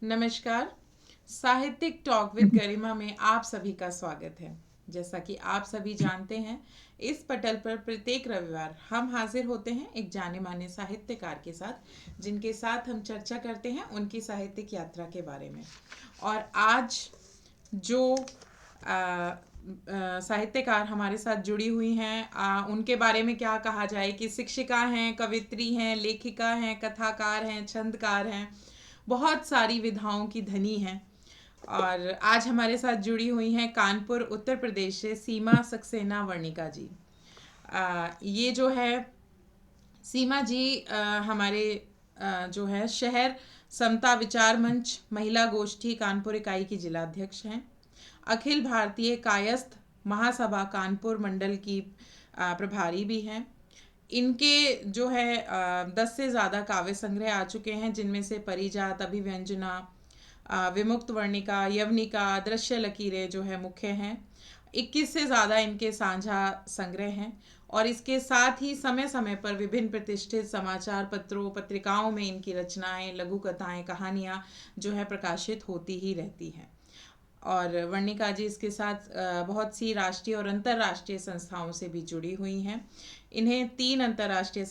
नमस्कार। साहित्यिक talk with गरिमा में आप सभी का स्वागत है। जैसा कि आप सभी जानते हैं, इस पटल पर प्रत्येक रविवार हम हाजिर होते हैं एक जाने माने साहित्यकार के साथ, जिनके साथ हम चर्चा करते हैं उनकी साहित्यिक यात्रा के बारे में। और आज जो साहित्यकार हमारे साथ जुड़ी हुई हैं, उनके बारे में क्या कहा जाए कि शिक्षिका हैं, कवित्री हैं, लेखिका हैं, कथाकार हैं, छंदकार हैं, बहुत सारी विधाओं की धनी हैं। और आज हमारे साथ जुड़ी हुई हैं कानपुर उत्तर प्रदेश से सीमा सक्सेना वर्णिका जी। ये जो है सीमा जी, हमारे जो है शहर समता विचार मंच महिला गोष्ठी कानपुर इकाई की जिलाध्यक्ष हैं। अखिल भारतीय कायस्थ महासभा कानपुर मंडल की प्रभारी भी हैं। इनके जो है 10 से ज़्यादा काव्य संग्रह आ चुके हैं, जिनमें से परिजात, अभिव्यंजना, विमुक्त वर्णिका, यवनिका, दृश्य लकीरें जो है मुख्य हैं। 21 से ज़्यादा इनके साझा संग्रह हैं। और इसके साथ ही समय समय पर विभिन्न प्रतिष्ठित समाचार पत्रों पत्रिकाओं में इनकी रचनाएं, लघु कथाएं, कहानियाँ जो है प्रकाशित होती ही रहती हैं। और वर्णिका जी इसके साथ बहुत सी राष्ट्रीय और अंतर्राष्ट्रीय संस्थाओं से भी जुड़ी हुई हैं। इन्हें 30 अंतर्राष्ट्रीय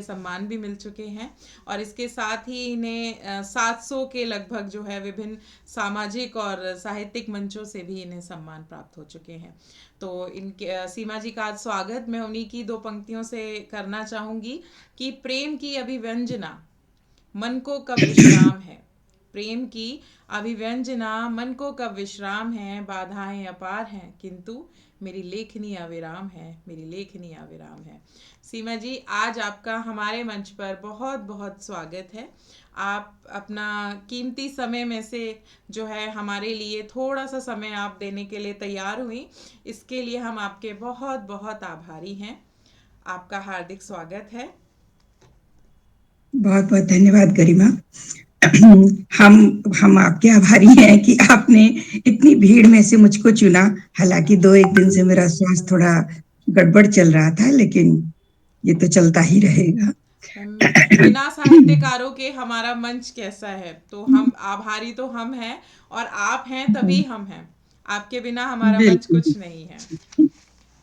सम्मान भी मिल चुके हैं। और इसके साथ ही इन्हें 700 के लगभग जो है विभिन्न सामाजिक और साहित्यिक मंचों से भी इन्हें सम्मान प्राप्त हो चुके हैं। तो इनके सीमा जी का आज स्वागत मैं उन्हीं की दो पंक्तियों से करना चाहूँगी कि प्रेम की अभिव्यंजना मन को कब विश्राम है। प्रेम की अभिव्यंजना मन को कब विश्राम है। बाधाएं अपार हैं किंतु मेरी लेखनी अविराम है, मेरी लेखनी अविराम है। सीमा जी, आज आपका हमारे मंच पर बहुत बहुत स्वागत है। आप अपना कीमती समय में से जो है हमारे लिए थोड़ा सा समय आप देने के लिए तैयार हुई, इसके लिए हम आपके बहुत बहुत आभारी हैं। आपका हार्दिक स्वागत है। बहुत बहुत धन्यवाद गरिमा। हम आपके आभारी हैं कि आपने इतनी भीड़ में से मुझको चुना। हालांकि 2 एक दिन से मेरा स्वास्थ्य थोड़ा गड़बड़ चल रहा था, लेकिन ये तो चलता ही रहेगा। बिना साहित्यकारों के हमारा मंच कैसा है। तो हम आभारी तो हम हैं, और आप हैं तभी हम हैं। आपके बिना हमारा मंच बिल्कुल, कुछ नहीं है।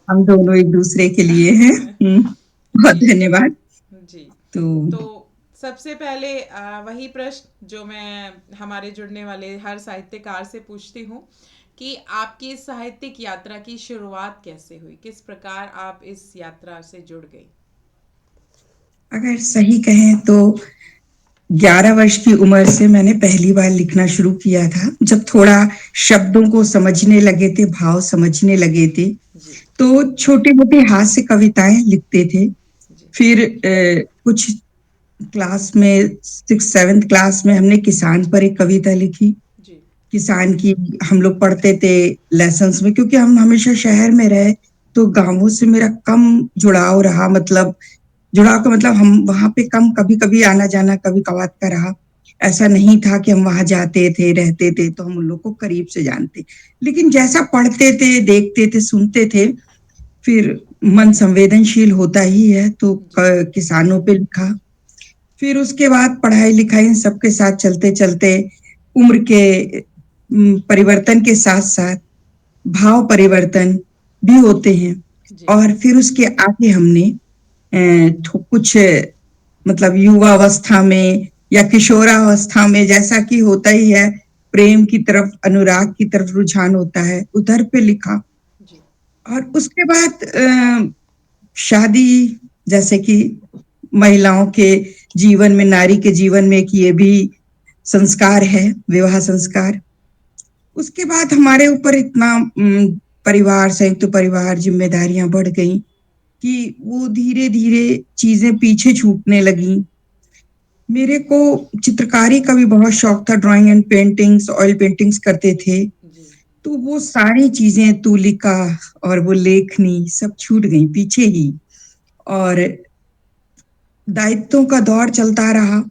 हम दोनों एक दूसरे के लिए हैं। बहुत जी धन्यवाद। जी। तो तो सबसे पहले वही प्रश्न जो मैं हमारे जुड़ने वाले हर साहित्यकार से पूछती हूँ कि आपकी इस साहित्यिक यात्रा की शुरुआत कैसे हुई, किस प्रकार आप इस यात्रा से जुड़ गई। अगर सही कहें तो 11 वर्ष की उम्र से मैंने पहली बार लिखना शुरू किया था। जब थोड़ा शब्दों को समझने लगे थे, भाव समझने लगे थे, जी तो छोटी मोटी हास्य कविताएं लिखते थे। जी फिर कुछ क्लास में 6 7 क्लास में हमने किसान पर एक कविता लिखी। जी किसान की हम लोग पढ़ते थे लेसन्स में, क्योंकि हम हमेशा शहर में रहे, तो गांवों से मेरा कम जुड़ाव रहा। मतलब जुड़ाव का मतलब हम वहां पे कम कभी कभी आना जाना कभी कभार का रहा। ऐसा नहीं था कि हम वहां जाते थे रहते थे तो हम उन लोग को करीब से जानते। लेकिन जैसा पढ़ते थे, देखते थे, सुनते थे, फिर मन संवेदनशील होता ही है, तो जी किसानों पे लिखा। फिर उसके बाद पढ़ाई लिखाई इन सबके साथ चलते चलते उम्र के परिवर्तन के साथ साथ भाव परिवर्तन भी होते हैं। जी और फिर उसके आगे हमने कुछ मतलब युवावस्था में या किशोरावस्था में, जैसा कि होता ही है, प्रेम की तरफ, अनुराग की तरफ रुझान होता है, उधर पे लिखा। जी और उसके बाद शादी, जैसे कि महिलाओं के जीवन में, नारी के जीवन में, कि ये भी संस्कार है, विवाह संस्कार। उसके बाद हमारे ऊपर इतना परिवार, संयुक्त परिवार, जिम्मेदारियां बढ़ गई कि वो धीरे धीरे चीजें पीछे छूटने लगी। मेरे को चित्रकारी का भी बहुत शौक था, drawing and paintings, oil paintings करते थे। जी तो वो सारी चीजें, तूलिका और वो लेखनी, सब छूट गई पीछे ही। और दायित्वों का दौर चलता रहा।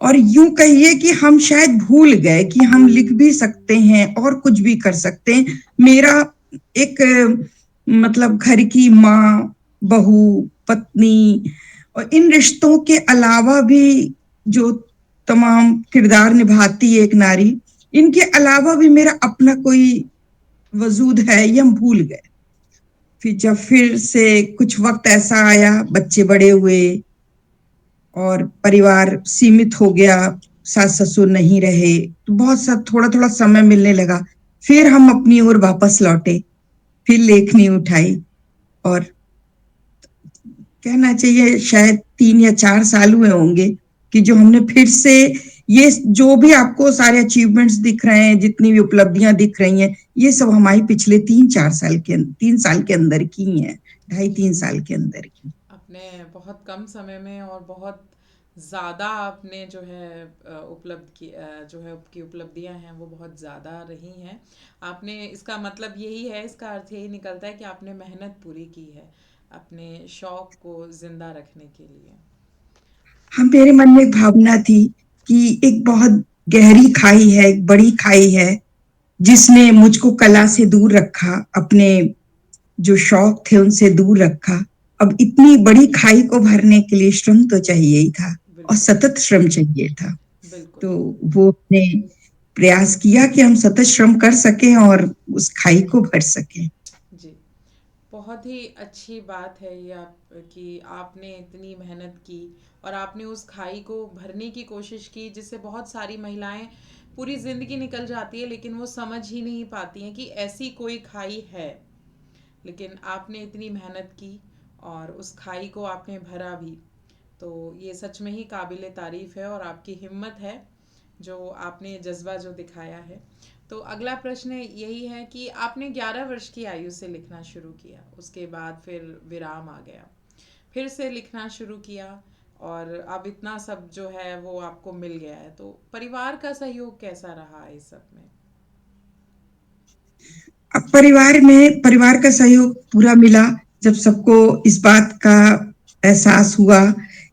और यूं कहिए कि हम शायद भूल गए कि हम लिख भी सकते हैं और कुछ भी कर सकते हैं। मेरा एक मतलब घर की माँ, बहू, पत्नी और इन रिश्तों के अलावा भी जो तमाम किरदार निभाती है एक नारी, इनके अलावा भी मेरा अपना कोई वजूद है, ये हम भूल गए। फिर से कुछ वक्त ऐसा आया, बच्चे बड़े हुए और परिवार सीमित हो गया, सास ससुर नहीं रहे, तो बहुत सा थोड़ा थोड़ा समय मिलने लगा। फिर हम अपनी ओर वापस लौटे, फिर लेखनी उठाई, और कहना चाहिए शायद 3 या 4 साल हुए होंगे कि जो हमने फिर से ये जो भी आपको सारे अचीवमेंट्स दिख रहे हैं, जितनी भी उपलब्धियां दिख रही हैं, ये सब हमारी पिछले 3 साल के अंदर की हैं, ढाई जी, 3 साल के अंदर की। आपने बहुत कम समय में और बहुत ज़्यादा आपने जो है उपलब्ध की जो है आपकी उपलब्धियां हैं वो बहुत ज़्यादा रही हैं। आपने इसका मतलब यही है, इसका अर्थ यही निकलता है कि आपने मेहनत पूरी की है अपने शौक को ज़िंदा रखने के लिए। हाँ, मेरे मन में एक भावना थी कि एक बहुत गहरी खाई है, एक बड़ी खाई है, जिसने मुझको कला से दूर रखा, अपने जो शौक थे उनसे दूर रखा। अब इतनी बड़ी खाई को भरने के लिए श्रम तो चाहिए ही था, और बिल्कुल, सतत श्रम चाहिए था। बिल्कुल। तो वो हमने प्रयास किया कि हम सतत श्रम कर सकें और उस खाई को भर सकें। जी, बहुत ही अच्छी बात है ये आप कि आपने इतनी मेहनत की और आपने उस खाई को भरने की कोशिश की, जिससे बहुत सारी महिलाएं पूरी ज़िंदगी निकल जाती है लेकिन वो समझ ही नहीं पाती हैं कि ऐसी कोई खाई है। लेकिन आपने इतनी मेहनत की और उस खाई को आपने भरा भी, तो ये सच में ही काबिल तारीफ़ है और आपकी हिम्मत है जो आपने जज्बा जो दिखाया है। तो अगला प्रश्न यही है कि आपने 11 वर्ष की आयु से लिखना शुरू किया, उसके बाद फिर विराम आ गया, फिर से लिखना शुरू किया और अब इतना सब जो है वो आपको मिल गया है, तो परिवार का सहयोग कैसा रहा इस सब में? अब परिवार का सहयोग पूरा मिला, जब सबको इस बात का एहसास हुआ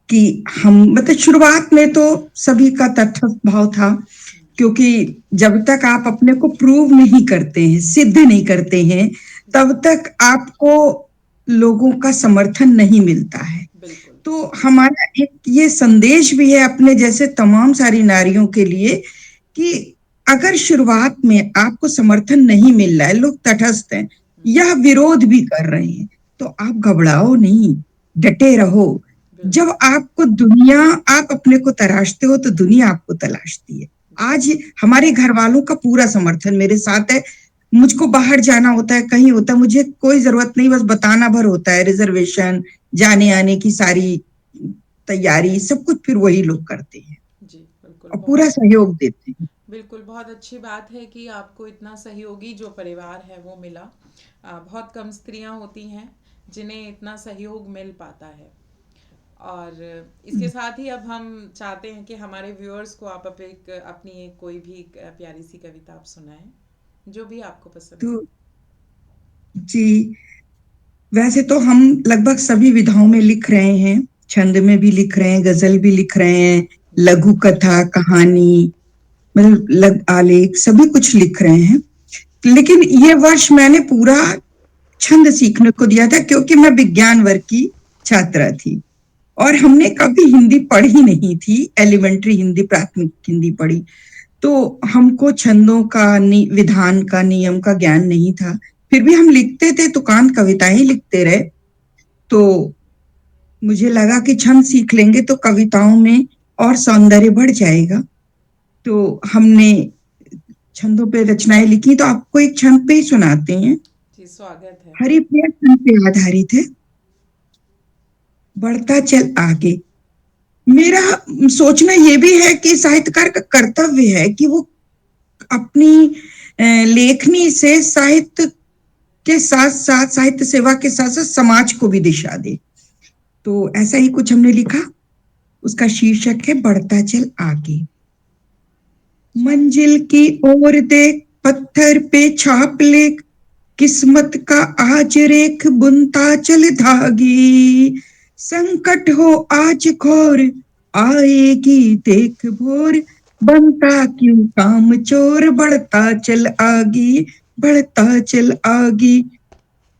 कि हम, मतलब शुरुआत में तो सभी का तटस्थ भाव था, क्योंकि जब तक आप अपने को प्रूव नहीं करते हैं, सिद्ध नहीं करते हैं, जी, तब तक आपको लोगों का समर्थन नहीं मिलता है। बिल्कुल, तो हमारा एक ये संदेश भी है अपने जैसे तमाम सारी नारियों के लिए, कि अगर शुरुआत में आपको समर्थन नहीं मिल रहा है, लोग तटस्थ हैं या विरोध भी कर रहे हैं, तो आप घबराओ नहीं, डटे रहो। जब बिल्कुल, आपको दुनिया, आप अपने को तराशते हो तो दुनिया आपको तलाशती है। जी, आज हमारे घर वालों का पूरा समर्थन मेरे साथ है। मुझको बाहर जाना होता है, कहीं होता है, मुझे कोई जरूरत नहीं, बस बताना भर होता है, रिजर्वेशन, जाने आने की सारी तैयारी, सब कुछ फिर वही लोग करते हैं जी, बिल्कुल, और पूरा बहुत सहयोग देते हैं। बिल्कुल, बहुत अच्छी बात है कि आपको इतना सहयोगी जो परिवार है वो मिला। बहुत कम स्त्रियां होती हैं जिन्हें इतना सहयोग मिल पाता है। और इसके साथ ही अब हम चाहते हैं कि हमारे व्यूअर्स को आप अपनी एक कोई भी एक प्यारी सी कविता आप सुनाएं, जो भी आपको पसंद हो। तो जी, वैसे तो हम लगभग सभी विधाओं में लिख रहे हैं, छंद में भी लिख रहे हैं, गजल भी लिख रहे हैं, जी, लघु कथा, कहानी, मतलब आलेख, सभी कुछ लिख रहे हैं। लेकिन ये वर्ष मैंने पूरा छंद सीखने को दिया था, क्योंकि मैं विज्ञान वर्ग की छात्रा थी और हमने कभी हिंदी पढ़ी नहीं थी, एलिमेंट्री हिंदी, प्राथमिक हिंदी पढ़ी। तो हमको छंदों का, विधान का, नियम का ज्ञान नहीं था। फिर भी हम लिखते थे, तुकांत कविताएं ही लिखते रहे। तो मुझे लगा कि छंद सीख लेंगे तो कविताओं में और सौंदर्य बढ़ जाएगा। तो हमने छंदों पे रचनाएं लिखी, तो आपको एक छंद पे ही सुनाते हैं। जी, स्वागत है। हरिप्रिया छंद पे आधारित है, बढ़ता चल आगे। मेरा सोचना ये भी है कि साहित्यकार का कर्तव्य है कि वो अपनी लेखनी से साहित्य के साथ साथ, साहित्य सेवा के साथ साथ समाज को भी दिशा दे। तो ऐसा ही कुछ हमने लिखा, उसका शीर्षक है बढ़ता चल आगे। जी, मंजिल की ओर देख, पत्थर पे छाप लेख, किस्मत का आज रेख बुनता चल धागी। संकट हो आज घोर, आएगी देख भोर, बनता क्यों काम चोर, बढ़ता चल आगे, बढ़ता चल आगे।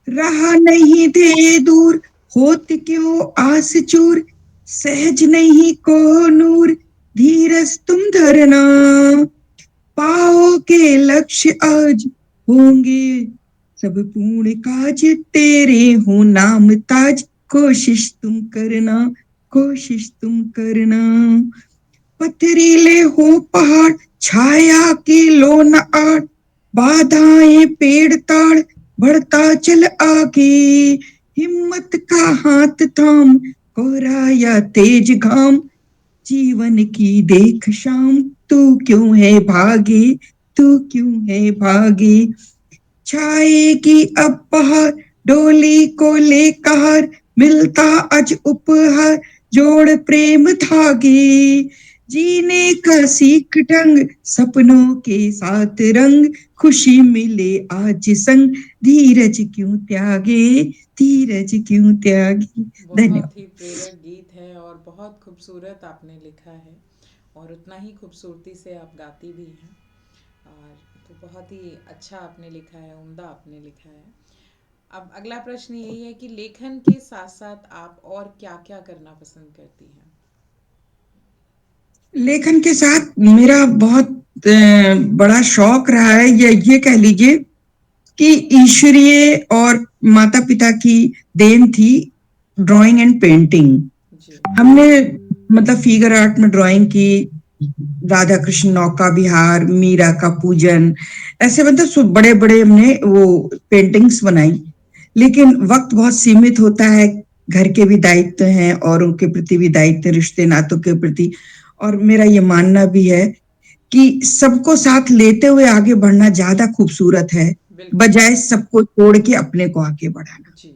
रहा नहीं दे दूर, होत क्यों आस चूर, सहज नहीं को नूर, धीरज पारस तुम धरना, पाओ के लक्ष्य आज होंगे सब पूर्ण काज, तेरे हो नाम ताज, कोशिश तुम करना, कोशिश तुम करना। पथरीले हो पहाड़, छाया के लो न आड़, बाधाएं पेड़ ताड़, बढ़ता चल आगे, हिम्मत का हाथ थाम, कोहरा या तेज घाम, जीवन की देख शाम, तू क्यों है भागे, तू क्यों है भागे। छाएगी अब बहार, डोली को ले कहार, मिलता आज उपहार, जोड़ प्रेम धागे, जीने का सीख ढंग, सपनों के साथ रंग, खुशी मिले आज संग, धीरज क्यों त्यागे, धीरज क्यों त्यागे। धन्यवाद। बहुत ही प्रेरक गीत है और बहुत खूबसूरत आपने लिखा है, और उतना ही खूबसूरती से आप गाती भी हैं। और तो बहुत ही अच्छा आपने लिखा है, उम्दा आपने लिखा है। अब अगला प्रश्न यही है कि लेखन के साथ साथ आप और क्या क्या करना पसंद करती हैं? लेखन के साथ मेरा बहुत बड़ा शौक रहा है, ये कह लीजिए कि ईश्वरीय और माता पिता की देन थी ड्राइंग एंड पेंटिंग। जी। हमने मतलब फिगर आर्ट में ड्राइंग की, राधा कृष्ण नौका विहार, मीरा का पूजन, ऐसे मतलब बड़े बड़े हमने वो पेंटिंग्स बनाई। लेकिन वक्त बहुत सीमित होता है, घर के भी दायित्व हैं और उनके प्रति भी दायित्व, रिश्ते नातों के प्रति। और मेरा ये मानना भी है कि सबको साथ लेते हुए आगे बढ़ना ज्यादा खूबसूरत है, बिल्कुल। बजाय सबको छोड़ के अपने को आगे बढ़ाना। जी।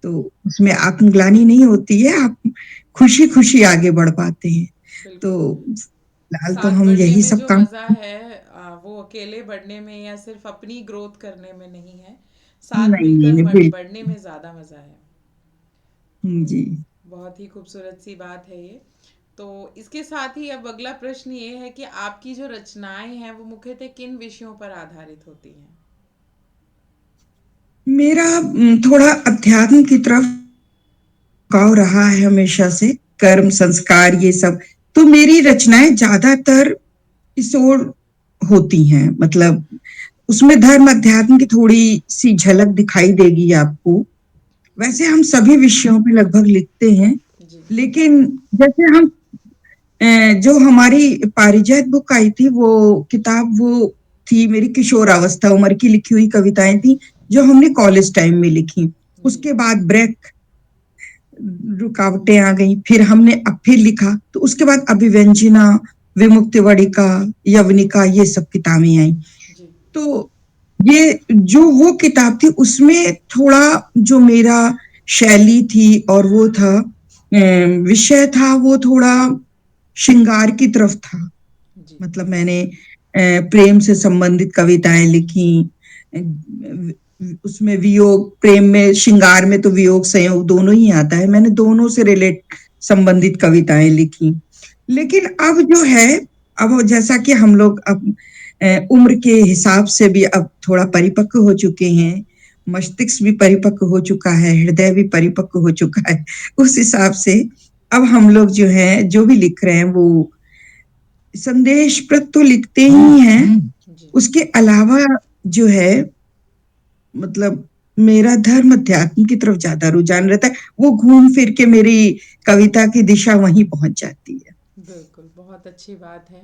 तो उसमें आत्मग्लानि नहीं होती है, आप खुशी खुशी आगे बढ़ पाते हैं। तो बिल्कुल। फिलहाल तो साथ हम बढ़ने यही में सब जो काम। मज़ा है वो अकेले बढ़ने में या सिर्फ अपनी ग्रोथ करने में नहीं है, साथ नहीं नहीं मिलकर नहीं, बढ़ने में ज़्यादा मज़ा है। जी। बहुत ही खूबसूरत सी बात है ये। तो इसके साथ ही अब अगला प्रश्न ये है कि आपकी जो रचनाएं हैं वो मुख्यतः किन विषयों पर आधारित होती हैं? मेरा थोड़ा अध्यात्म की तरफ झुकाव रहा है हमेशा से, कर्म संस्कार ये सब। तो मेरी रचनाएं ज्यादातर इस ओर होती हैं, मतलब उसमें धर्म अध्यात्म की थोड़ी सी झलक दिखाई देगी आपको। वैसे हम सभी विषयों पे लगभग लिखते हैं, जी। लेकिन जैसे हम जो हमारी पारिजात बुक आई थी, वो किताब वो थी मेरी किशोरावस्था उम्र की लिखी हुई कविताएं थी, जो हमने कॉलेज टाइम में लिखी। जी। उसके बाद ब्रेक, रुकावटें आ गई, फिर हमने अब फिर लिखा, तो उसके बाद अभिव्यंजना, विमुक्तिवड़िका, यवनिका, ये सब किताबें आई। जी। तो ये जो वो किताब थी, उसमें थोड़ा जो मेरा शैली थी और वो था विषय था, वो थोड़ा श्रृंगार की तरफ था। जी। मतलब मैंने प्रेम से संबंधित कविताएं लिखी, अ, उसमें वियोग, प्रेम में श्रृंगार में तो वियोग संयोग दोनों ही आता है, मैंने दोनों से रिलेट संबंधित कविताएं लिखी। लेकिन अब जो है, अब जैसा कि हम लोग अब उम्र के हिसाब से भी अब थोड़ा परिपक्व हो चुके हैं, मस्तिष्क भी परिपक्व हो चुका है, हृदय भी परिपक्व हो चुका है, उस हिसाब से अब हम लोग जो है जो भी लिख रहे हैं वो संदेशप्रद तो लिखते ही हैं, जी। उसके अलावा जो है मतलब मेरा धर्म अध्यात्म की तरफ ज्यादा रुझान रहता है, वो घूम फिर के मेरी कविता की दिशा वहीं पहुंच जाती है। बिल्कुल, बहुत अच्छी बात है,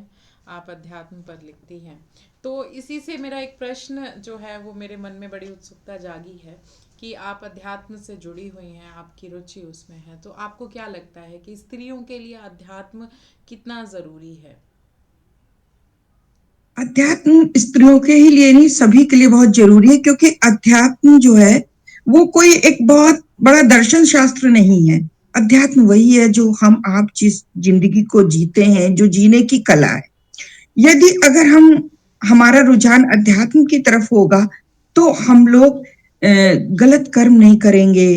आप अध्यात्म पर लिखती हैं। तो इसी से मेरा एक प्रश्न जो है वो मेरे मन में बड़ी उत्सुकता जागी है कि आप अध्यात्म से जुड़ी हुई हैं, आपकी रुचि उसमें है, तो आपको क्या लगता है कि स्त्रियों के लिए अध्यात्म कितना ज़रूरी है? अध्यात्म स्त्रियों के ही लिए नहीं, सभी के लिए बहुत जरूरी है, क्योंकि अध्यात्म जो है वो कोई एक बहुत बड़ा दर्शन शास्त्र नहीं है। अध्यात्म वही है जो हम आप जिस जिंदगी को जीते हैं, जो जीने की कला है। यदि अगर हम हमारा रुझान अध्यात्म की तरफ होगा, तो हम लोग गलत कर्म नहीं करेंगे,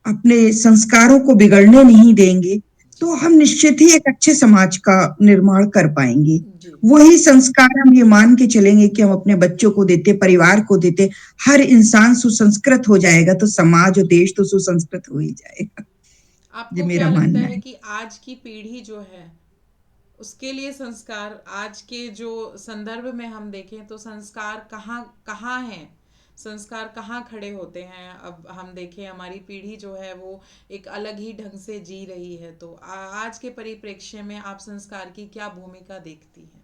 अपने संस्कारों को बिगड़ने नहीं देंगे, जी। तो हम निश्चित ही एक अच्छे समाज का निर्माण कर पाएंगे। जी। वही संस्कार हम ये मान के चलेंगे कि हम अपने बच्चों को देते, परिवार को देते, हर इंसान सुसंस्कृत हो जाएगा, तो समाज और देश तो सुसंस्कृत हो ही जाएगा। ये आपको मेरा क्या लगता मानना है है। कि आज की पीढ़ी जो है उसके लिए संस्कार आज के जो संदर्भ में हम देखें तो संस्कार कहाँ कहाँ हैं, संस्कार कहाँ खड़े होते हैं। अब हम देखें हमारी पीढ़ी जो है वो एक अलग ही ढंग से जी रही है, तो आज के परिप्रेक्ष्य में आप संस्कार की क्या भूमिका देखती हैं?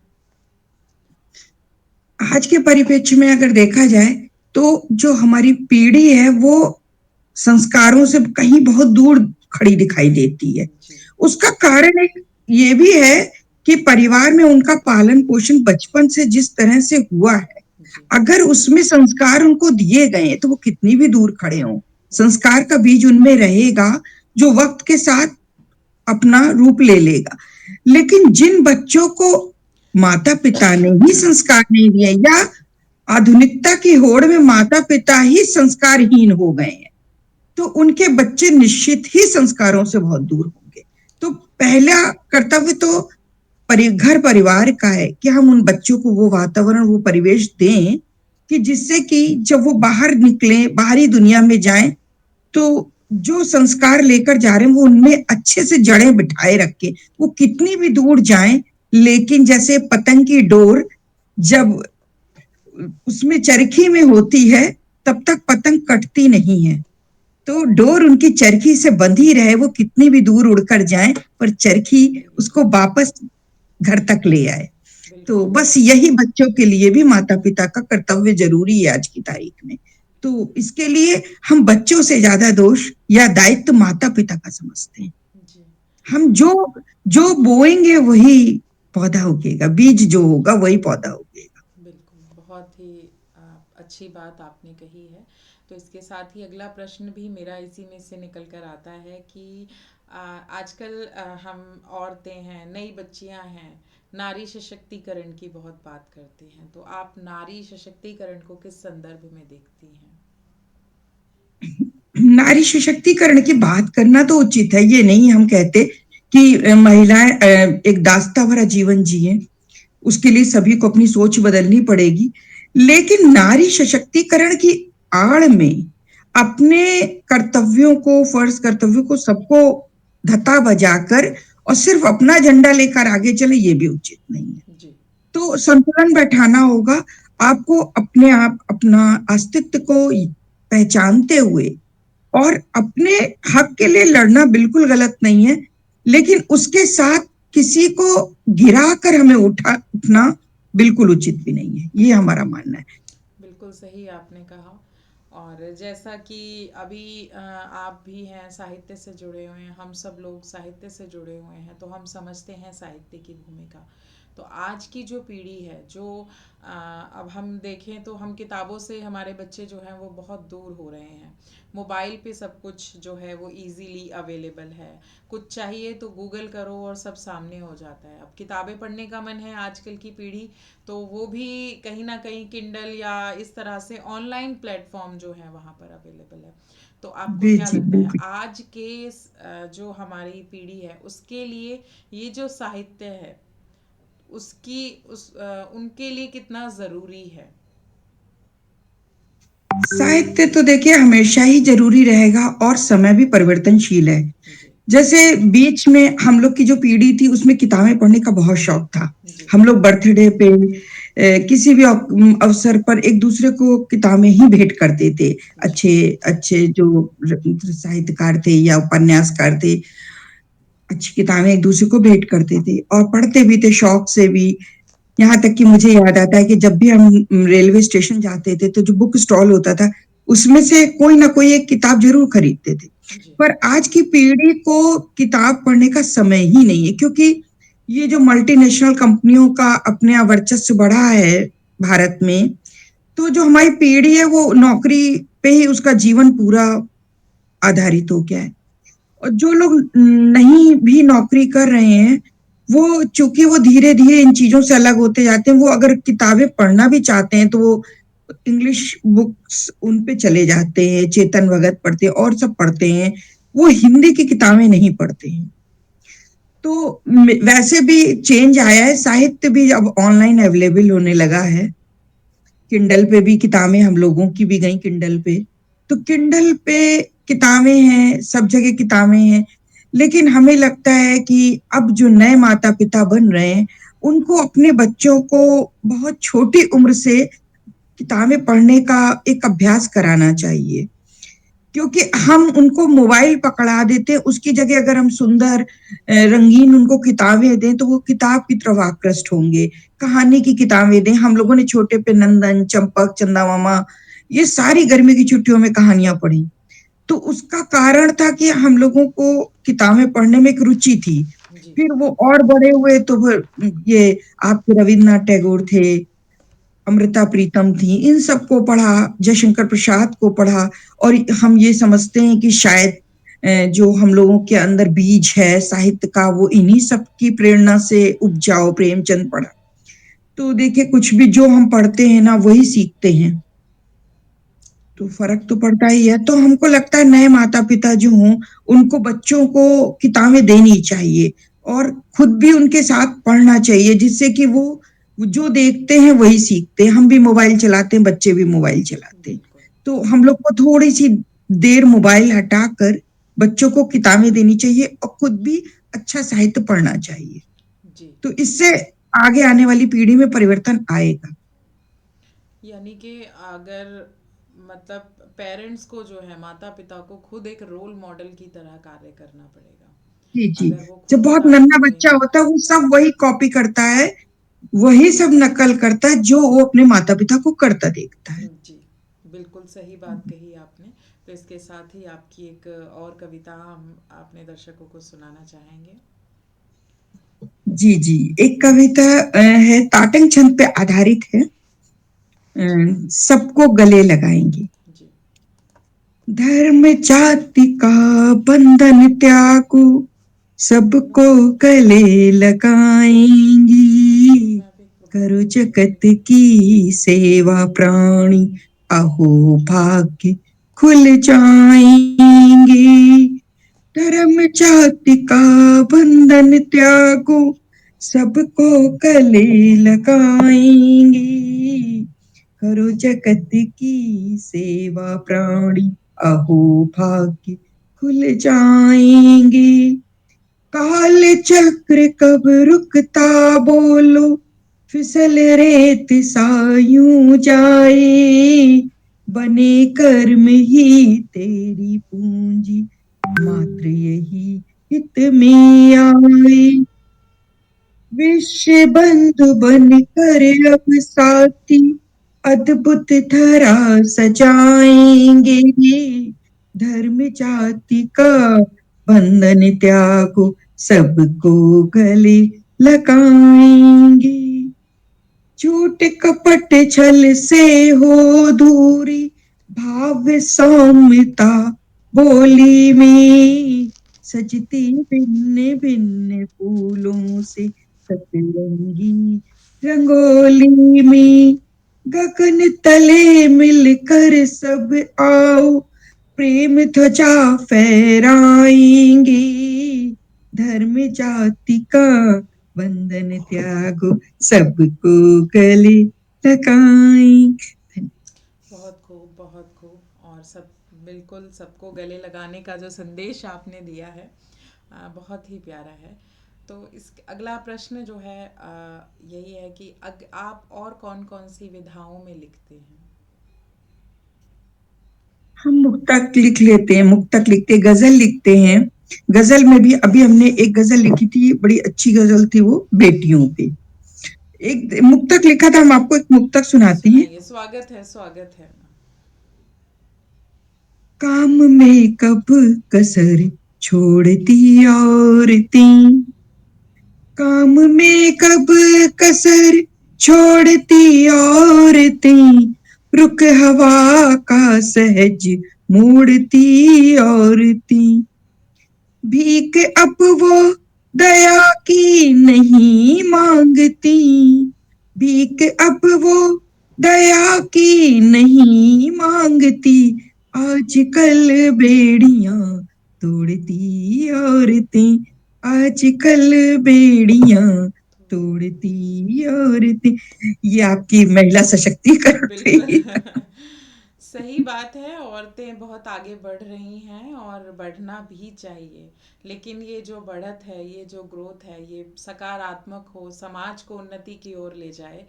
आज के परिप्रेक्ष्य में अगर देखा जाए तो जो हमारी पीढ़ी है वो संस्कारों से कहीं बहुत दूर खड़ी दिखाई देती है। जी। उसका कारण एक ये भी है कि परिवार में उनका पालन पोषण बचपन से जिस तरह से हुआ है, जी। अगर उसमें संस्कार उनको दिए गए तो वो कितनी भी दूर खड़े हों, संस्कार का बीज उनमें रहेगा जो वक्त के साथ अपना रूप ले लेगा। लेकिन जिन बच्चों को माता पिता ने ही संस्कार नहीं दिए या आधुनिकता की होड़ में माता पिता ही संस्कारहीन हो गए हैं, तो उनके बच्चे निश्चित ही संस्कारों से बहुत दूर होंगे। तो पहला कर्तव्य तो घर परिवार का है कि हम उन बच्चों को वो वातावरण, वो परिवेश दें कि जिससे कि जब वो बाहर निकले, बाहरी दुनिया में जाएं, तो जो संस्कार लेकर जा रहे हैं वो उनमें अच्छे से जड़ें बिठाए रखें। वो कितनी भी दूर जाएं, लेकिन जैसे पतंग की डोर जब उसमें चरखी में होती है तब तक पतंग कटती नहीं है। तो डोर उनकी चरखी से बंधी रहे, वो कितनी भी दूर उड़कर जाए पर चरखी उसको वापस घर तक ले आए। तो बिल्कुल। बस यही बच्चों के लिए भी माता पिता का कर्तव्य जरूरी है आज की तारीख में। तो इसके लिए हम बच्चों से ज्यादा दोष या दायित्व माता पिता का समझते हैं। जी। हम जो जो बोएंगे वही पौधा उगेगा, बीज जो होगा वही पौधा उगेगा। बिल्कुल, बहुत ही अच्छी बात आपने कही है। तो इसके साथ ही अगला प्रश्न भी मेरा इसी में से निकल कर आता है कि आजकल हम औरतें हैं, नई बच्चियां हैं, नारी सशक्तिकरण की बहुत बात करते हैं, तो आप नारी सशक्तिकरण को किस संदर्भ में देखती हैं? नारी सशक्तिकरण की बात करना तो उचित है, ये नहीं हम कहते कि महिलाएं एक दास्ता भरा जीवन जिए, उसके लिए सभी को अपनी सोच बदलनी पड़ेगी। लेकिन नारी सशक्तिकरण की आड़ में अपने कर्तव्यों को, फर्ज कर्तव्यों को सबको धता बजाकर और सिर्फ अपना झंडा लेकर आगे चले, ये भी उचित नहीं है। जी। तो संतुलन बैठाना होगा। आपको अपने आप अपना अस्तित्व को पहचानते हुए और अपने हक के लिए लड़ना बिल्कुल गलत नहीं है, लेकिन उसके साथ किसी को गिरा कर हमें उठना बिल्कुल उचित भी नहीं है, ये हमारा मानना है। बिल्कुल सही आपने कहा। और जैसा कि अभी आप भी हैं, साहित्य से जुड़े हुए हैं, हम सब लोग साहित्य से जुड़े हुए हैं, तो हम समझते हैं साहित्य की भूमिका। तो आज की जो पीढ़ी है जो अब हम देखें तो हम किताबों से हमारे बच्चे जो हैं वो बहुत दूर हो रहे हैं। मोबाइल पे सब कुछ जो है वो इजीली अवेलेबल है, कुछ चाहिए तो गूगल करो और सब सामने हो जाता है। अब किताबें पढ़ने का मन है आजकल की पीढ़ी, तो वो भी कहीं ना कहीं किंडल या इस तरह से ऑनलाइन प्लेटफॉर्म जो है वहाँ पर अवेलेबल है। तो आपको क्या जी लगता है बिल्कुल। आज के जो हमारी पीढ़ी है उसके लिए ये जो साहित्य है उसकी उनके लिए कितना ज़रूरी है? साहित्य तो देखिए हमेशा ही जरूरी रहेगा और समय भी परिवर्तनशील है। जी। जैसे बीच में हम लोग की जो पीढ़ी थी उसमें किताबें पढ़ने का बहुत शौक था। जी। हम लोग बर्थडे पे किसी भी अवसर पर एक दूसरे को किताबें ही भेंट करते थे। जी। अच्छे अच्छे जो साहित्यकार थे या उपन्यासकार थे, अच्छी किताबें एक दूसरे को भेंट करते थे और पढ़ते भी थे शौक से भी। यहाँ तक कि मुझे याद आता है कि जब भी हम रेलवे स्टेशन जाते थे तो जो बुक स्टॉल होता था उसमें से कोई ना कोई एक किताब जरूर खरीदते थे। जी। पर आज की पीढ़ी को किताब पढ़ने का समय ही नहीं है, क्योंकि ये जो मल्टीनेशनल कंपनियों का अपने यहाँ वर्चस्व बढ़ा है भारत में, तो जो हमारी पीढ़ी है वो नौकरी पे ही उसका जीवन पूरा आधारित हो गया है। और जो लोग नहीं भी नौकरी कर रहे हैं, वो चूंकि वो धीरे धीरे इन चीजों से अलग होते जाते हैं, वो अगर किताबें पढ़ना भी चाहते हैं तो वो इंग्लिश बुक्स उन पे चले जाते हैं, चेतन भगत पढ़ते हैं और सब पढ़ते हैं, वो हिंदी की किताबें नहीं पढ़ते हैं। तो वैसे भी चेंज आया है, साहित्य भी अब ऑनलाइन अवेलेबल होने लगा है। किंडल पे भी किताबें हम लोगों की भी गई किंडल पे, तो किंडल पे किताबें हैं, सब जगह किताबें हैं। लेकिन हमें लगता है कि अब जो नए माता-पिता बन रहे हैं, उनको अपने बच्चों को बहुत छोटी उम्र से किताबें पढ़ने का एक अभ्यास कराना चाहिए। क्योंकि हम उनको मोबाइल पकड़ा देते हैं, उसकी जगह अगर हम सुंदर रंगीन उनको किताबें दें, तो वो किताब की तरफ आकृष्ट होंगे। कहानी की किताबें दें, हम लोगों ने छोटे पे नंदन, चंपक, चंदा मामा, ये सारी गर्मी की छुट्टियों में कहानियाँ पढ़ी। तो उसका कारण था कि हम लोगों को किताबें पढ़ने में एक रुचि थी। जी। फिर वो और बड़े हुए तो फिर ये आपके रवीन्द्रनाथ टैगोर थे, अमृता प्रीतम थी, इन सबको पढ़ा, जयशंकर प्रसाद को पढ़ा और हम ये समझते हैं कि शायद जो हम लोगों के अंदर बीज है साहित्य का वो इन्हीं सब की प्रेरणा से उपजाओ प्रेमचंद पढ़ा। तो देखिए कुछ भी जो हम पढ़ते हैं ना वही सीखते हैं। तो फ़र्क तो पड़ता ही है। तो हमको लगता है नए माता-पिता जो हों, उनको बच्चों को किताबें देनी चाहिए और खुद भी उनके साथ पढ़ना चाहिए जिससे कि वो जो देखते हैं वही सीखते हैं। हम भी मोबाइल चलाते हैं, बच्चे भी मोबाइल चलाते हैं। बिल्कुल। तो हम लोग को थोड़ी-सी देर मोबाइल हटाकर बच्चों को किताबें देनी चाहिए और खुद भी अच्छा साहित्य पढ़ना चाहिए। जी। तो इससे आगे आने वाली पीढ़ी में परिवर्तन आएगा। यानी कि अगर मतलब पेरेंट्स को जो है, माता-पिता को खुद एक रोल मॉडल की तरह कार्य करना पड़ेगा। जी, जी। अगर वो जब खुद बहुत किताबें नन्हा बच्चा पढ़ेंगे। होता है, वो सब वही कॉपी करता है, वही सब नकल करता है, जो वो अपने माता-पिता को करता देखता है। जी, बिल्कुल सही बात कही आपने। तो इसके साथ ही आपकी एक और कविता हम अपने दर्शकों को सुनाना चाहेंगे। जी, जी। एक कविता है ताटंग छंद पे आधारित है। जी। सबको गले लगाएँगे। जी। धर्म जाति का बंधन त्यागो, सबको गले लगाएँगी। मैं अभी एक प्रोग्राम करो में हूँ, जगत एक की सेवा प्राणी, अहो भाग्य खुल जाएंगे। धर्म जाति का बंधन त्यागो, सबको गले लगाएंगे। करो जगत की सेवा प्राणी, अहो भाग्य खुल जाएंगे। काल चक्र कब रुकता बोलो, फिसल रेत सा यूं जाए। बने कर्म ही तेरी पूंजी, मात्र यही हित में आए। विश्व बंधु बन कर अब साथी, अद्भुत धरा सजाएंगे। धर्म जाति का बंधन त्यागो, सबको गले लगाएंगे। झूठ कपट छल से हो दूरी, भाव सौम्यता बोली में। सजती भिन्न भिन्न फूलों से सतरंगी रंगोली में। गगन तले मिलकर सब आओ, प्रेम ध्वजा फहराएंगे। धर्म जाति का बंधन त्यागो, सबको गले लगाएं। बहुत खूब, बहुत खूब। और सब बिल्कुल सबको गले लगाने का जो संदेश आपने दिया है, बहुत ही प्यारा है। तो इस अगला प्रश्न जो है यही है कि आप और कौन-कौन सी विधाओं में लिखते हैं? हम मुक्तक लिख लेते हैं, मुक्तक लिखते, गजल लिखते हैं। गजल में भी अभी हमने एक गजल लिखी थी, बड़ी अच्छी गजल थी वो बेटियों पे। एक मुक्तक लिखा था, हम आपको एक मुक्तक सुनाती हैं। सुनाइए, स्वागत है, स्वागत है। काम में कब कसर छोड़ती औरतें, काम में कब कसर छोड़ती औरतें, रुख हवा का सहज मोड़ती औरतें। भीख अब वो दया की नहीं मांगती, भीख अब वो दया की नहीं मांगती। आजकल बेड़ियां तोड़ती औरतें, आजकल बेड़ियां तोड़ती औरतें। ये आपकी महिला सशक्तिकरण पे बिल्कुल। ही। सही बात है, औरतें बहुत आगे बढ़ रही हैं और बढ़ना भी चाहिए। लेकिन ये जो बढ़त है, ये जो ग्रोथ है, ये सकारात्मक हो, समाज को उन्नति की ओर ले जाए,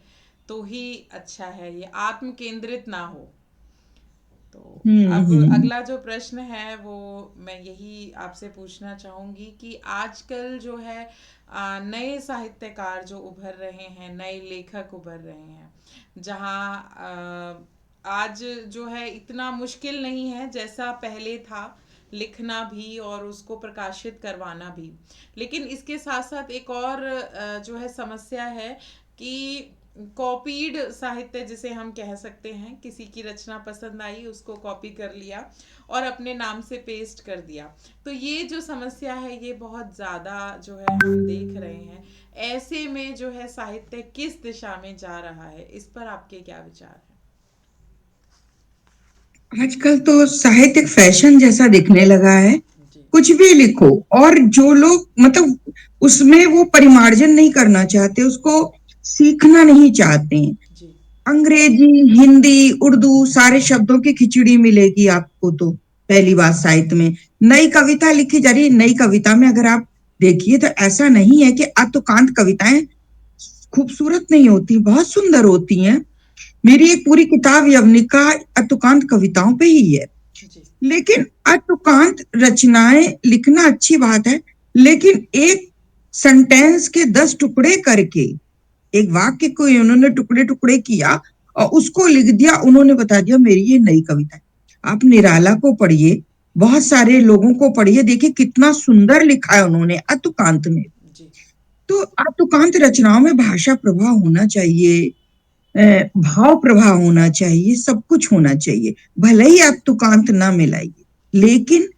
तो ही अच्छा है, ये आत्म केंद्रित ना हो। तो अब हम्म। अगला जो प्रश्न है वो मैं यही आपसे पूछना चाहूँगी कि आजकल जो है नए साहित्यकार जो उभर रहे हैं, नए लेखक उभर रहे हैं, जहाँ आज जो है इतना मुश्किल नहीं है जैसा पहले था लिखना भी और उसको प्रकाशित करवाना भी। लेकिन इसके साथ साथ एक और जो है समस्या है कि कॉपीड साहित्य जिसे हम कह सकते हैं, किसी की रचना पसंद आई, उसको कॉपी कर लिया और अपने नाम से पेस्ट कर दिया। तो ये जो समस्या है ये बहुत ज़्यादा जो है हम देख रहे हैं। ऐसे में जो है साहित्य किस दिशा में जा रहा है, इस पर आपके क्या विचार हैं? आजकल तो साहित्य एक फैशन जैसा दिखने लगा है। जी। कुछ भी लिखो, और जो लोग मतलब उसमें वो परिमार्जन नहीं करना चाहते, उसको सीखना नहीं चाहते हैं। जी। अंग्रेजी, हिंदी, उर्दू सारे शब्दों की खिचड़ी मिलेगी आपको। तो पहली बात, साहित्य में नई कविता लिखी जा रही है। नई कविता में अगर आप देखिए तो ऐसा नहीं है कि अतुकांत कविताएं खूबसूरत नहीं होती, बहुत सुंदर होती हैं। मेरी एक पूरी किताब यवनिका अतुकांत कविताओं पे ही है। जी। लेकिन अतुकांत रचनाएं लिखना अच्छी बात है, लेकिन एक सेंटेंस के 10 टुकड़े करके, एक वाक्य को उन्होंने टुकड़े टुकड़े किया और उसको लिख दिया। उन्होंने बता दिया मेरी ये नई कविता है। आप निराला को पढ़िए, बहुत सारे लोगों को पढ़िए, देखिए कितना सुंदर लिखा है उन्होंने अतुकांत में। जी। तो अतुकांत रचनाओं में भाषा प्रभाव होना चाहिए, भाव प्रभाव होना चाहिए, सब कुछ होना चाहिए। भले ही आप तुकांत ना मिलाइए, लेकिन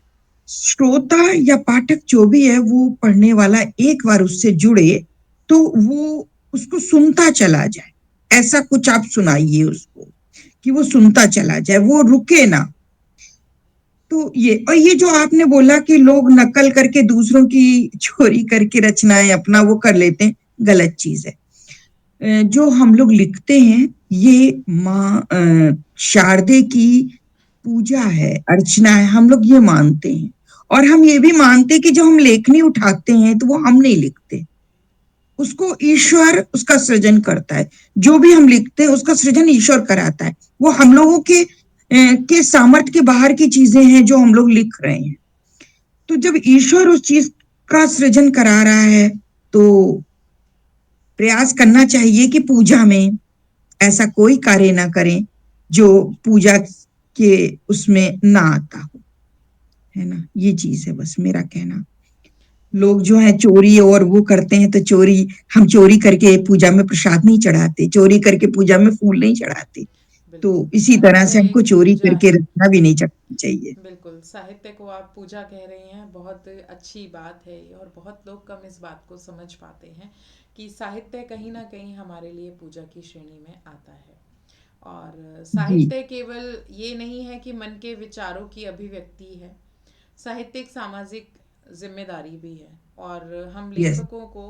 श्रोता या पाठक जो भी है वो पढ़ने वाला एक बार उससे जुड़े तो वो उसको सुनता चला जाए। ऐसा कुछ आप सुनाइए उसको कि वो सुनता चला जाए, वो रुके ना। तो ये, और ये जो आपने बोला कि लोग नकल करके दूसरों की चोरी करके रचनाएं अपना वो कर लेते हैं, गलत चीज है। जो हम लोग लिखते हैं ये माँ शारदे की पूजा है, अर्चना है, हम लोग ये मानते हैं। और हम ये भी मानते हैं कि जब हम लेखनी उठाते हैं तो वो हम नहीं लिखते, उसको ईश्वर उसका सृजन करता है। जो भी हम लिखते हैं उसका सृजन ईश्वर कराता है। वो हम लोगों के सामर्थ्य के बाहर की चीजें हैं जो हम लोग लिख रहे हैं। तो जब ईश्वर उस चीज का सृजन करा रहा है तो प्रयास करना चाहिए कि पूजा में ऐसा कोई कार्य ना करें जो पूजा के उसमें ना आता हो, है ना। ये चीज है बस मेरा कहना। लोग जो है चोरी और वो करते हैं, तो चोरी, हम चोरी करके पूजा में प्रसाद नहीं चढ़ाते, चोरी करके पूजा में फूल नहीं चढ़ाते। तो बिल्कुल, इसी तरह साहित्य से हमको एक चोरी पूजा करके है। रखना भी नहीं चाहिए चाहिए। बिल्कुल, साहित्य को आप पूजा कह रही हैं, बहुत अच्छी बात है ये, और बहुत लोग कम इस बात को समझ पाते हैं कि साहित्य कहीं ना कहीं हमारे लिए पूजा की श्रेणी में आता है। और जी। साहित्य केवल ये नहीं है कि मन के विचारों की अभिव्यक्ति है, साहित्य एक सामाजिक जिम्मेदारी भी है। और हम यस। लेखकों को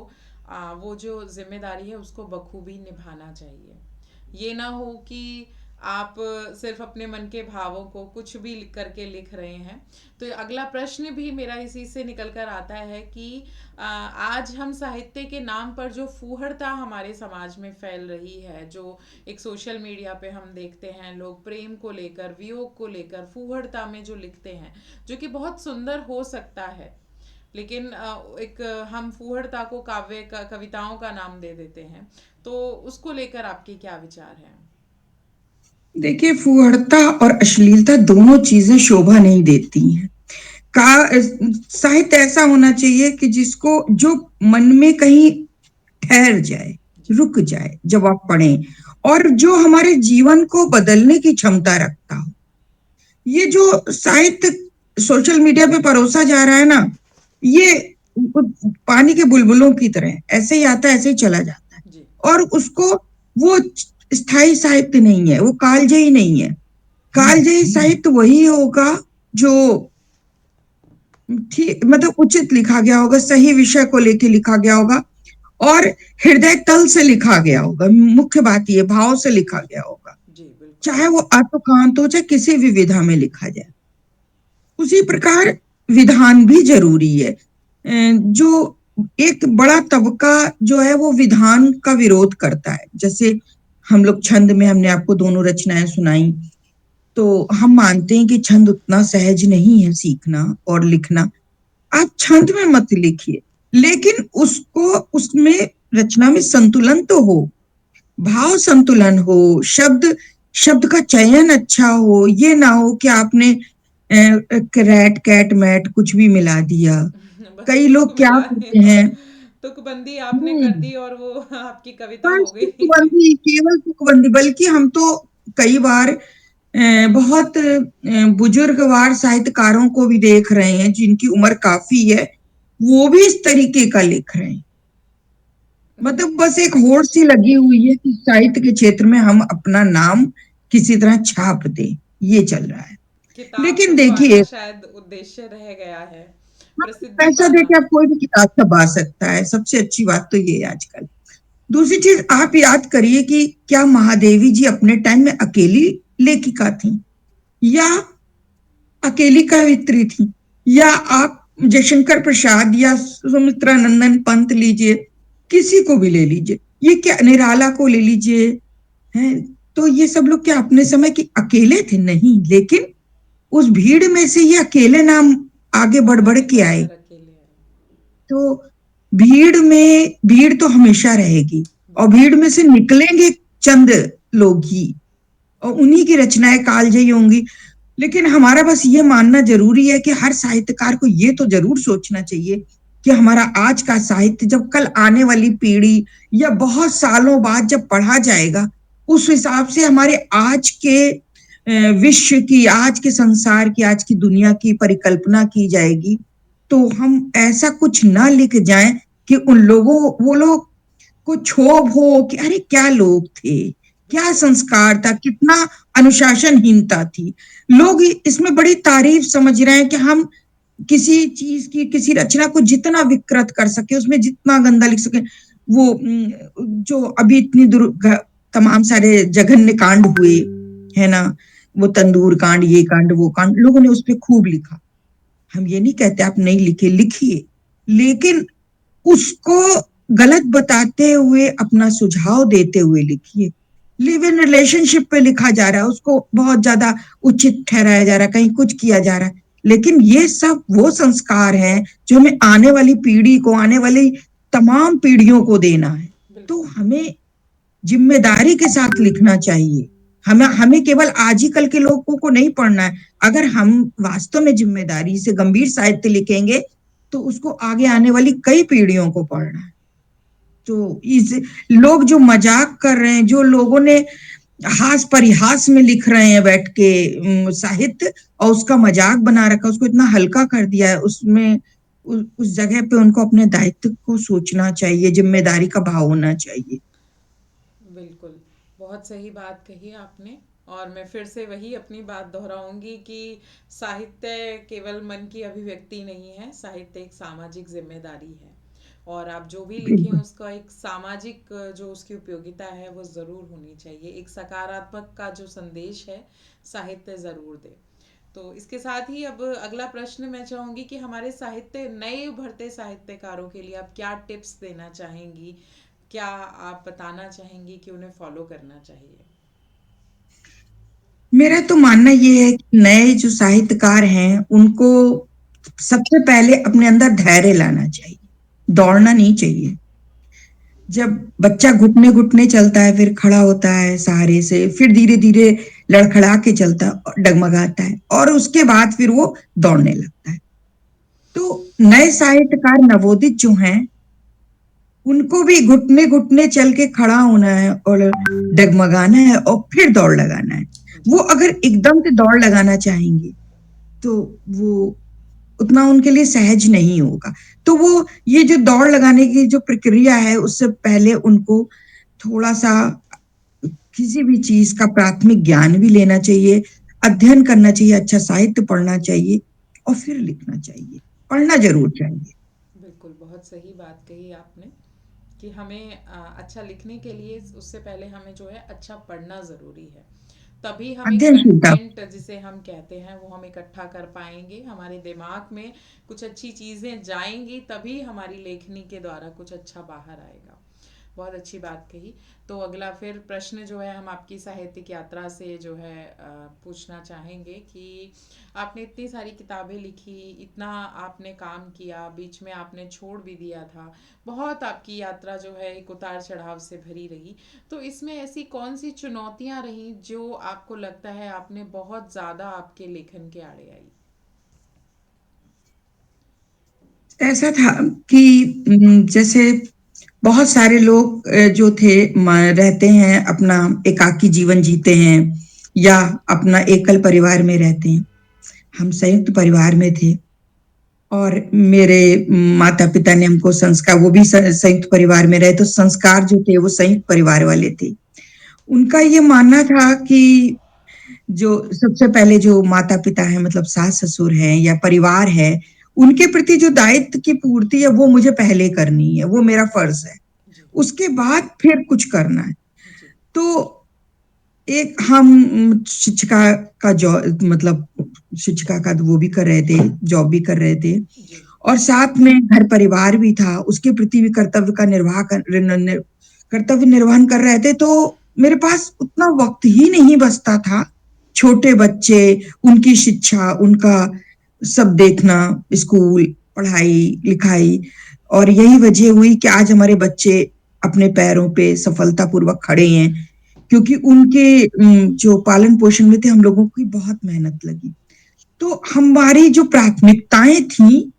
वो जो जिम्मेदारी है उसको बखूबी निभाना चाहिए। ये ना हो कि आप सिर्फ अपने मन के भावों को कुछ भी लिख करके लिख रहे हैं। तो अगला प्रश्न भी मेरा इसी से निकल कर आता है कि आज हम साहित्य के नाम पर जो फूहड़ता हमारे समाज में फैल रही है, जो एक सोशल मीडिया पे हम देखते हैं, लोग प्रेम को लेकर, वियोग को लेकर फूहड़ता में जो लिखते हैं, जो कि बहुत सुंदर हो सकता है, लेकिन एक हम फूहड़ता को काव्य का, कविताओं का नाम दे देते हैं। तो उसको लेकर आपके क्या विचार हैं? देखिए, फूहड़ता और अश्लीलता दोनों चीजें शोभा नहीं देती हैं। का साहित्य ऐसा होना चाहिए कि जिसको, जो मन में कहीं ठहर जाए, जी। रुक जाए जब आप पढ़ें, और जो हमारे जीवन को बदलने की क्षमता रखता हो। ये जो साहित्य सोशल मीडिया पे परोसा जा रहा है ना, ये पानी के बुलबुलों की तरह ऐसे ही आता है ऐसे ही चला जाता है। जी। और उसको, वो स्थायी साहित्य नहीं है, वो कालजयी नहीं है। कालजयी साहित्य वही होगा जो ठीक, मतलब उचित लिखा गया होगा, सही विषय को लेके लिखा गया होगा, और हृदय तल से लिखा गया होगा। मुख्य बात ये भाव से लिखा गया होगा। जी, बिल्कुल। चाहे वो आत्मकांत हो चाहे किसी भी विधा में लिखा जाए। उसी प्रकार विधान भी जरूरी है। जो एक बड़ा तबका जो है वो विधान का विरोध करता है। जैसे हम लोग छंद में, हमने आपको दोनों रचनाएं सुनाई, तो हम मानते हैं कि छंद उतना सहज नहीं है सीखना और लिखना। आप छंद में मत लिखिए, लेकिन उसको, उसमें रचना में संतुलन तो हो, भाव संतुलन हो, शब्द शब्द का चयन अच्छा हो। ये ना हो कि आपने रैट कैट मैट कुछ भी मिला दिया। बस कई तुक लोग क्या मिला करते दिया, हैं, तुकबंदी आपने कर हम्म, दी और वो आपकी कविता हो बस गई। तुकबंदी, केवल तुकबंदी। बल्कि हम तो कई बार बहुत बुजुर्गवार साहित्यकारों को भी देख रहे हैं जिनकी उम्र काफी है, वो भी इस तरीके का लिख रहे हैं। मतलब बस एक होड़ सी लगी हुई है कि साहित्य के क्षेत्र में हम अपना नाम किसी तरह छाप दें, ये चल रहा है। किताब लेकिन छपवाना देखिए, शायद उद्देश्य रह गया है, हाँ, प्रसिद्धि पैसा पाना। देके आप कोई भी किताब छपा सकता है, सबसे अच्छी बात तो ये है आजकल। दूसरी चीज, आप याद करिए कि क्या महादेवी जी अपने टाइम में अकेली लेखिका थी, या अकेली कवित्री थी, या आप जयशंकर प्रसाद या सुमित्रा नंदन पंत लीजिए, किसी को भी ले लीजिए, ये क्या निराला को ले लीजिए, हैं, तो ये सब लोग क्या अपने समय के अकेले थे? नहीं, लेकिन उस भीड़ में से ये अकेले नाम आगे बढ़ बढ़ आगे के आए। बढ़कर अकेले आए। तो भीड़ में भीड़ तो हमेशा रहेगी, और बिल्कुल। भीड़ में से निकलेंगे चंद लोग ही, और उन्हीं की रचनाएं कालजयी होंगी। लेकिन हमारा बस ये मानना जरूरी है कि हर साहित्यकार को ये तो जरूर सोचना चाहिए कि हमारा आज का साहित्य जब कल आने वाली पीढ़ी या बहुत सालों बाद जब पढ़ा जाएगा, उस हिसाब से हमारे आज के विश्व की, आज के संसार की, आज की दुनिया की परिकल्पना की जाएगी। तो हम ऐसा कुछ ना लिख जाएं कि उन लोगों, वो लोग को क्षोभ हो कि अरे क्या लोग थे, क्या बिल्कुल। संस्कार था, कितना अनुशासनहीनता थी। लोग इसमें बड़ी तारीफ समझ रहे हैं कि हम किसी चीज की, किसी रचना को जितना विकृत कर सके, उसमें जितना गंदा लिख सके। वो जो अभी इतनी तमाम सारे जघन्य कांड हुए, है ना, वो तंदूर कांड, ये कांड, वो कांड, लोगों ने उस पर खूब लिखा। हम ये नहीं कहते आप नहीं लिखे, लिखिए, लेकिन उसको गलत बताते हुए, अपना सुझाव देते हुए लिखिए। लिव इन रिलेशनशिप पे लिखा जा रहा है, उसको बहुत ज्यादा उचित ठहराया जा रहा है, कहीं कुछ किया जा रहा है। लेकिन ये सब वो संस्कार हैं जो हमें आने वाली पीढ़ी को, आने वाली तमाम पीढ़ियों को देना है। तो बिल्कुल। हमें जिम्मेदारी के साथ लिखना चाहिए। हमें हमें केवल आज ही कल के लोगों को नहीं पढ़ना है। अगर हम वास्तव में जिम्मेदारी से गंभीर साहित्य लिखेंगे, तो उसको आगे आने वाली कई पीढ़ियों को पढ़ना है। तो इस, लोग जो मजाक कर रहे हैं, जो लोगों ने हास परिहास में लिख रहे हैं बैठ के साहित्य, और उसका मजाक बना रखा, उसको इतना हल्का कर दिया है, उसमें उस जगह पे उनको अपने दायित्व को सोचना चाहिए, जिम्मेदारी का भाव होना चाहिए। बिल्कुल, बहुत सही बात कही आपने। और मैं फिर से वही अपनी बात दोहराऊंगी कि साहित्य केवल मन की अभिव्यक्ति नहीं है, साहित्य एक सामाजिक जिम्मेदारी है। और आप जो भी लिखें बिल्कुल। उसका एक सामाजिक जो उसकी उपयोगिता है वो ज़रूर होनी चाहिए, एक सकारात्मक का जो संदेश है साहित्य ज़रूर दे। तो इसके साथ ही अब अगला प्रश्न मैं चाहूँगी कि हमारे साहित्य, नए उभरते साहित्यकारों के लिए आप क्या टिप्स देना चाहेंगी, क्या आप बताना चाहेंगी कि उन्हें फॉलो करना चाहिए? मेरा तो मानना ये है कि नए जो साहित्यकार हैं उनको सबसे पहले अपने अंदर धैर्य लाना चाहिए, दौड़ना नहीं चाहिए। जब बच्चा घुटने घुटने चलता है, फिर खड़ा होता है सहारे से, फिर धीरे धीरे लड़खड़ा के चलता है, डगमगाता है, और उसके बाद फिर वो दौड़ने लगता है। तो नए साहित्यकार नवोदित जो हैं, उनको भी घुटने घुटने चल के खड़ा होना है, और डगमगाना है, और फिर दौड़ लगाना है। वो जी। अगर एकदम से दौड़ लगाना चाहेंगे, तो वो उतना उनके लिए सहज नहीं होगा। तो वो, ये जो दौड़ लगाने की जो प्रक्रिया है, उससे पहले उनको थोड़ा सा किसी भी चीज का प्राथमिक ज्ञान भी लेना चाहिए, अध्ययन करना चाहिए, अच्छा साहित्य पढ़ना चाहिए, और फिर लिखना चाहिए। पढ़ना जरूर चाहिए। बिल्कुल, बहुत सही बात कही आपने कि हमें अच्छा लिखने के लिए उससे पहले हमें जो है अच्छा पढ़ना ज़रूरी है। तभी हम एक अध्ययनशीलता। कंटेंट जिसे हम कहते हैं वो हम इकट्ठा कर पाएंगे, हमारे दिमाग में कुछ अच्छी चीज़ें जाएंगी, तभी हमारी लेखनी के द्वारा कुछ अच्छा बाहर आएगा। बहुत अच्छी बात कही। तो अगला फिर प्रश्न जो है हम आपकी साहित्यिक यात्रा से जो है पूछना चाहेंगे कि आपने इतनी सारी किताबें लिखी, इतना आपने काम किया, बीच में आपने छोड़ भी दिया था, बहुत आपकी यात्रा जो है एक उतार चढ़ाव से भरी रही। तो इसमें ऐसी कौन सी चुनौतियां रहीं जो आपको लगता है आपने बहुत ज़्यादा आपके लेखन के आड़े आई? ऐसा था कि जैसे बहुत सारे लोग जो थे रहते हैं अपना एकाकी जीवन जीते हैं या अपना एकल परिवार में रहते हैं। हम संयुक्त परिवार में थे और मेरे माता पिता ने हमको संस्कार, वो भी संयुक्त परिवार में रहे, तो संस्कार जो थे वो संयुक्त परिवार वाले थे। उनका ये मानना था कि जो सबसे पहले जो माता पिता है, मतलब सास ससुर हैं या परिवार है, उनके प्रति जो दायित्व की पूर्ति है वो मुझे पहले करनी है, वो मेरा फर्ज है, जी। उसके बाद फिर कुछ करना है। जी। तो एक हम शिक्षिका का जॉब, मतलब शिक्षिका का वो भी कर रहे थे, जॉब भी कर रहे थे, जी। और साथ में घर परिवार भी था, उसके प्रति भी कर्तव्य निर्वहन कर रहे थे। तो मेरे पास उतना वक्त ही नहीं बचता था। छोटे बच्चे, उनकी शिक्षा, उनका सब देखना, स्कूल, पढ़ाई लिखाई, और यही वजह हुई कि आज हमारे बच्चे अपने पैरों पे सफलतापूर्वक खड़े हैं, क्योंकि उनके जो पालन पोषण में थे हम लोगों की बहुत मेहनत लगी। तो हमारी जो प्राथमिकताएं थी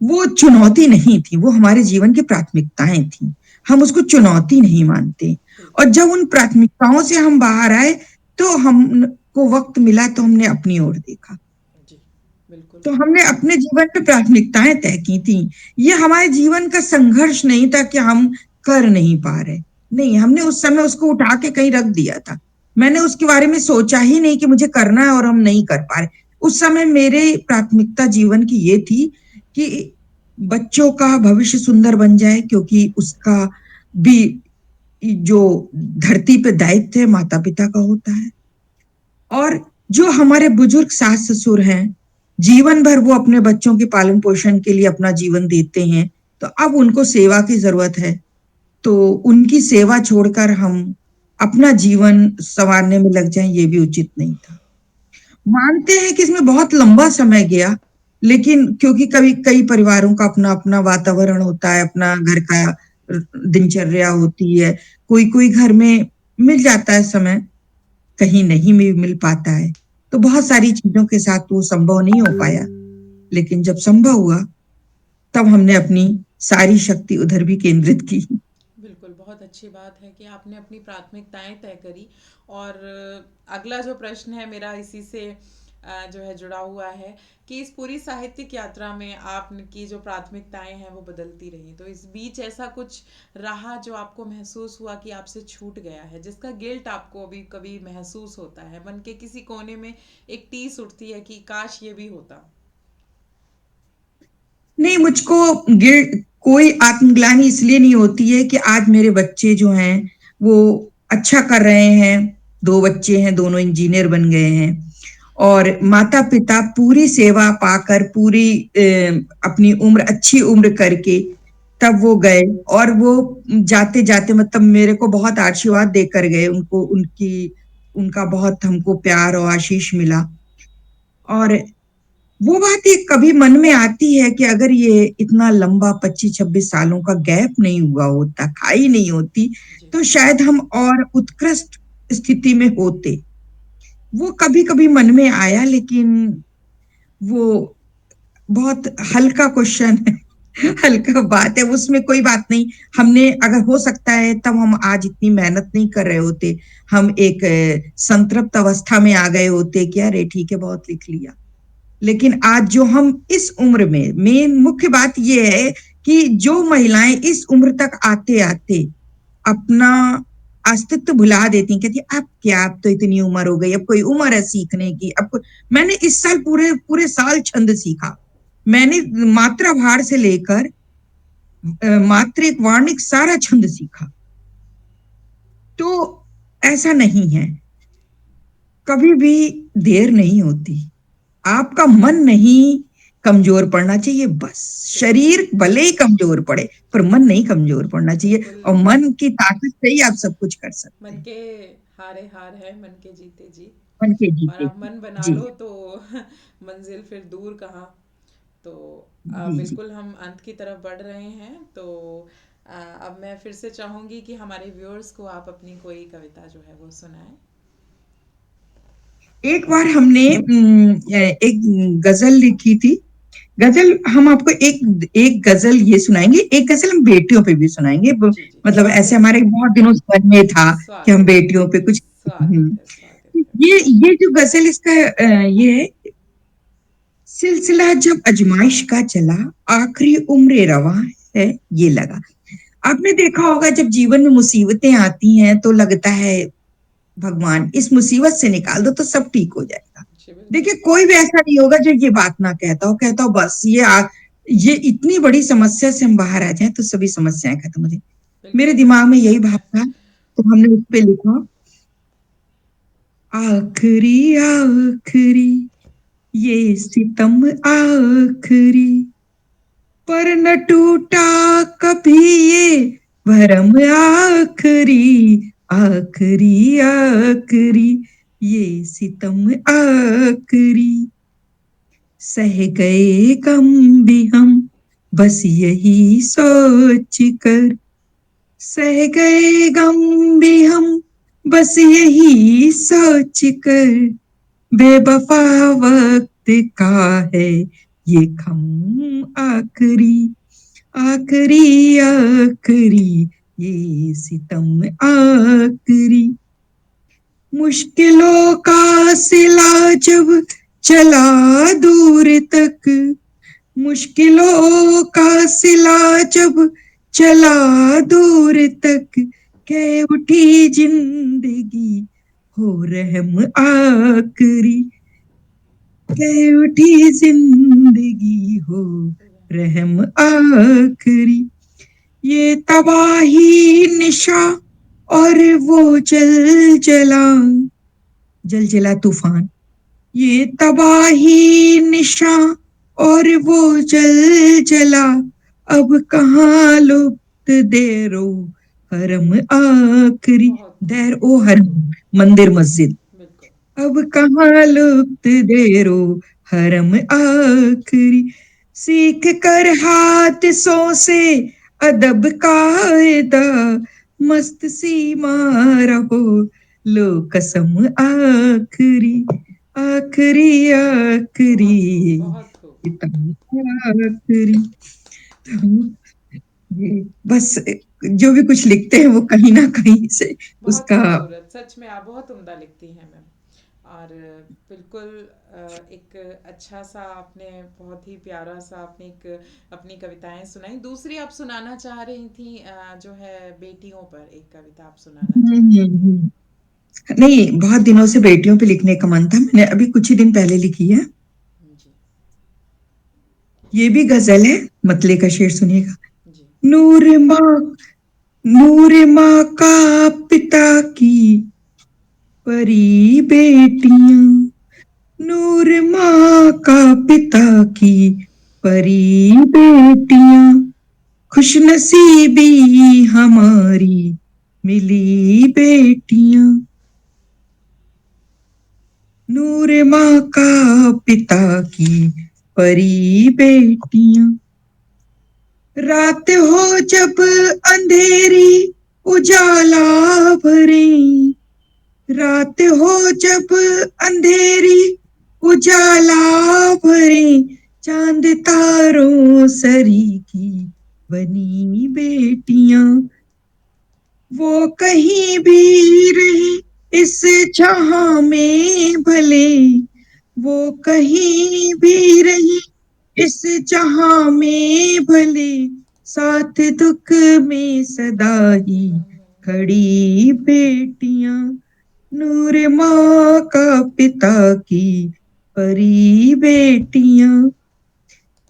वो चुनौती नहीं थी, वो हमारे जीवन की प्राथमिकताएं थी, हम उसको चुनौती नहीं मानते। और बिल्कुल। जब उन प्राथमिकताओं से हम बाहर आए तो हमको वक्त मिला तो हमने अपनी ओर देखा, जी। बिल्कुल। तो हमने अपने जीवन में प्राथमिकताएं तय की थी। ये हमारे जीवन का संघर्ष नहीं था कि हम कर नहीं पा रहे, नहीं, हमने उस समय उसको उठा के कहीं रख दिया था। मैंने उसके बारे में सोचा ही नहीं कि मुझे करना है और हम नहीं कर पा रहे। उस समय मेरे प्राथमिकता जीवन की ये थी कि बच्चों का भविष्य सुंदर बन जाए, क्योंकि उसका भी जो धरती पे दायित्व है माता पिता का होता है। और जो हमारे बुजुर्ग सास ससुर हैं, जीवन भर वो अपने बच्चों के पालन पोषण के लिए अपना जीवन देते हैं, तो अब उनको सेवा की जरूरत है। तो उनकी सेवा छोड़कर हम अपना जीवन संवारने में लग जाएं, ये भी उचित नहीं था। मानते हैं कि इसमें बहुत लंबा समय गया, लेकिन क्योंकि कभी कई परिवारों का अपना अपना वातावरण होता है, अपना घर का दिनचर्या होती है, कोई कोई घर में मिल जाता है समय, कहीं नहीं भी मिल पाता है। तो बहुत सारी चीजों के साथ वो संभव नहीं हो पाया, लेकिन जब संभव हुआ तब हमने अपनी सारी शक्ति उधर भी केंद्रित की। बिल्कुल, बहुत अच्छी बात है कि आपने अपनी प्राथमिकताएं तय करी। और अगला जो प्रश्न है मेरा इसी से जो है जुड़ा हुआ है कि इस पूरी साहित्यिक यात्रा में आपकी जो प्राथमिकताएं हैं वो बदलती रही, तो इस बीच ऐसा कुछ रहा जो आपको महसूस हुआ कि आपसे छूट गया है, जिसका गिल्ट आपको अभी कभी महसूस होता है, मन के किसी कोने में एक टीस उठती है कि काश ये भी होता? नहीं, मुझको गिल्ट, कोई आत्मग्लानि इसलिए नहीं होती है कि आज मेरे बच्चे जो हैं वो अच्छा कर रहे हैं। दो बच्चे हैं, दोनों इंजीनियर बन गए हैं, और माता पिता पूरी सेवा पाकर, पूरी अपनी उम्र, अच्छी उम्र करके तब वो गए, और वो जाते जाते मतलब मेरे को बहुत आशीर्वाद देकर गए। उनको उनकी उनका बहुत हमको प्यार और आशीष मिला। और वो बात एक कभी मन में आती है कि अगर ये इतना लंबा 25-26 सालों का गैप नहीं हुआ होता, खाई नहीं होती, जी। तो शायद हम और उत्कृष्ट स्थिति में होते। वो कभी कभी मन में आया, लेकिन वो बहुत हल्का क्वेश्चन है, हल्का बात है, उसमें कोई बात नहीं। हमने, अगर हो सकता है तब हम आज इतनी मेहनत नहीं कर रहे होते, हम एक संतृप्त अवस्था में आ गए होते कि अरे ठीक है, बहुत लिख लिया। लेकिन आज जो हम इस उम्र में, मेन मुख्य बात यह है कि जो महिलाएं इस उम्र तक आते आते अपना अस्तित्व भुला देती हैं, कहती अब क्या, अब तो इतनी उम्र हो गई, अब कोई उम्र है सीखने की, मैंने इस साल पूरे पूरे साल छंद सीखा। मैंने मात्रा भार से लेकर मात्रिक वार्णिक सारा छंद सीखा। तो ऐसा नहीं है। कभी भी देर नहीं होती। आपका मन नहीं कमजोर पड़ना चाहिए बस। शरीर भले ही कमजोर पड़े, पर मन नहीं कमजोर पड़ना चाहिए, बिल्कुल। और मन की ताकत से ही आप सब कुछ कर सकते मन हैं। के हारे हार है, मन के जीते जीत। मन के और जीते आप जी। मन बना जी लो तो मंजिल फिर दूर कहाँ। तो जी जी। बिल्कुल हम अंत की तरफ बढ़ रहे हैं, तो अब मैं फिर से चाहूंगी कि हमारे व्यूअर्स को आप अपनी कोई कविता जो है वो सुनाएं। एक बार हमने एक गजल लिखी थी। गजल हम आपको एक एक गजल ये सुनाएंगे, एक गजल हम बेटियों पे भी सुनाएंगे। जी जी, मतलब ऐसे स्वागत हमारे है। बहुत दिनों से मन में था कि हम स्वागत है। बेटियों पे कुछ। स्वागत है, स्वागत है। ये जो गजल इसका ये है, सिलसिला जब अजमाइश का चला, आखिरी उम्र रवा है ये लगा। आपने देखा होगा जब जीवन में मुसीबतें आती हैं तो लगता है भगवान इस मुसीबत से निकाल दो तो सब ठीक हो जाएगा। जी देखिए बिल्कुल। कोई भी ऐसा नहीं होगा जो ये बात ना कहता हो, कहता हो बस ये इतनी बड़ी समस्या से हम बाहर आ जाएं तो सभी समस्याएं खत्म हो जाए। मेरे बिल्कुल। दिमाग में यही भाव था, तो हमने उस पे लिखा, आखिरी आखिरी ये सितम आखिरी, पर न टूटा कभी ये भरम आखिरी, आखिरी आखिरी ये सितम आखिरी, सह गए गम भी हम बस यही सोच कर, सह गए गम भी हम बस यही सोच कर, बेवफा वक्त का है ये खम आखिरी, आखिरी आखिरी ये सितम आखिरी, मुश्किलों का सिला जब चला दूर तक, मुश्किलों का सिला जब चला दूर तक, कह उठी जिंदगी हो रहम आखिरी, कह उठी जिंदगी हो रहम आखिरी, ये तबाही निशा और वो जल जला तूफान, ये तबाही निशा और वो जल जला, अब कहाँ लुप्त देरो हरम आखिरी, बहुत देर खूब। ओ हरम मंदिर मस्जिद, बिल्कुल। अब कहाँ लुप्त देरो हरम आखिरी, सीख कर हादसों से अदब कायदा, मस्त सी रहो लो कसम आखिरी, आखिरी आखिरी बहुत खूब, बहुत खूब। इतना आखिरी। तो ये बस जो भी कुछ लिखते हैं वो कहीं ना कहीं से बहुत उसका। खूबसूरत, सच में आप बहुत उम्दा लिखती हैं मैम। और बिल्कुल एक अच्छा सा आपने, बहुत ही प्यारा सा आपने एक अपनी कविताएं सुनाई। दूसरी आप सुनाना चाह रही थी, जो है बेटियों पर एक कविता आप सुनाना चाह रही थी। हम्म। नहीं, बहुत दिनों से बेटियों पे लिखने का मन था, मैंने अभी कुछ ही दिन पहले लिखी है। जी ये भी गजल है, मतले का शेर सुनिएगा। जी। नूर माँ, नूर माँ का पिता की परी बेटियां, नूर माँ का पिता की परी बेटियां, खुशनसीबी हमारी मिली बेटियां, नूर माँ का पिता की परी बेटियां, रात हो जब अंधेरी उजाला भरे, रात हो जब अंधेरी उजाला भरे, चांद तारों सरी की बनी बेटियां, वो कहीं भी रहे इस जहां में भले, वो कहीं भी रही इस जहां में भले, साथ दुख में सदा ही खड़ी बेटियां, नूर माँ का पिता की परी बेटियां,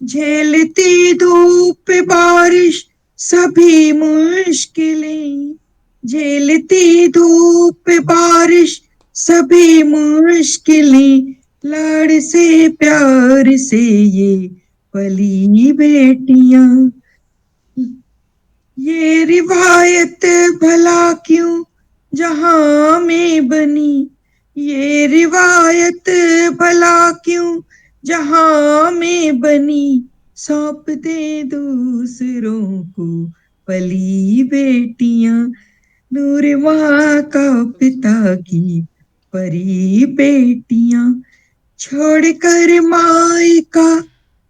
झेलती धूप बारिश सभी मुश्किलें, झेलती धूप बारिश सभी मुश्किलें लाड़ से प्यार से ये पली बेटियां, ये रिवायत भला क्यों जहां में बनी, ये रिवायत भला क्यों जहां में बनी, सौंप दे दूसरों को पली बेटियां, नूर माँ का बहुत पिता खूबसूरत। की परी बेटियां, छोड़कर माई का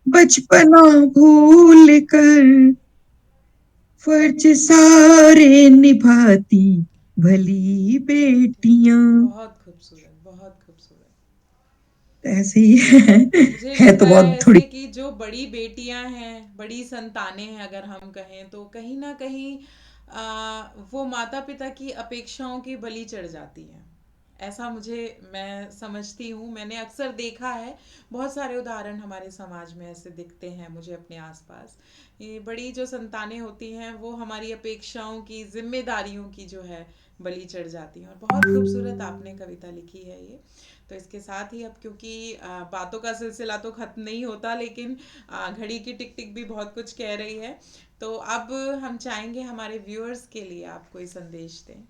बचपना भूल कर फर्ज सारे निभाती भली बेटियां। बहुत खूबसूरत, बहुत खूबसूरत। ऐसे ही है, मुझे है तो लगता है बहुत थोड़ी। ऐसे कि जो बड़ी बेटियां हैं, बड़ी संतानें हैं अगर हम कहें, तो कहीं ना कहीं वो माता पिता की अपेक्षाओं की बलि चढ़ जाती हैं। ऐसा मुझे, मैं समझती हूँ, मैंने अक्सर देखा है। बहुत सारे उदाहरण हमारे समाज में ऐसे दिखते हैं मुझे अपने आसपास। ये बड़ी जो संतानें होती हैं वो हमारी अपेक्षाओं की, जिम्मेदारियों की जो है बलि चढ़ जाती हैं। और बहुत खूबसूरत आपने कविता लिखी है ये। तो इसके साथ ही अब, क्योंकि बातों का सिलसिला तो खत्म नहीं होता, लेकिन घड़ी की टिक टिक भी बहुत कुछ कह रही है। तो अब हम चाहेंगे हमारे व्यूअर्स के लिए आप कोई संदेश दें।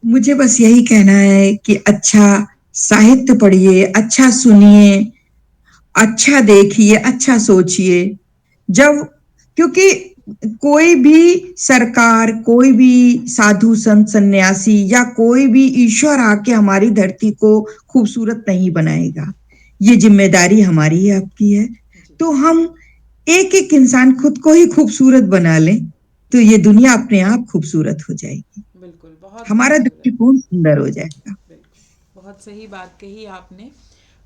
मुझे बस यही कहना है कि अच्छा साहित्य पढ़िए, अच्छा सुनिए, अच्छा देखिए, अच्छा सोचिए। जब, क्योंकि कोई भी सरकार, कोई भी साधु संत सन्यासी या कोई भी ईश्वर आके हमारी धरती को खूबसूरत नहीं बनाएगा। ये जिम्मेदारी हमारी है, आपकी है। जी। तो हम एक एक इंसान खुद को ही खूबसूरत बना लें, तो ये दुनिया अपने आप खूबसूरत हो जाएगी, बिल्कुल, बहुत हमारा खूबसूरत। दृष्टिकोण सुंदर हो जाएगा। बिल्कुल, बहुत सही बात कही आपने।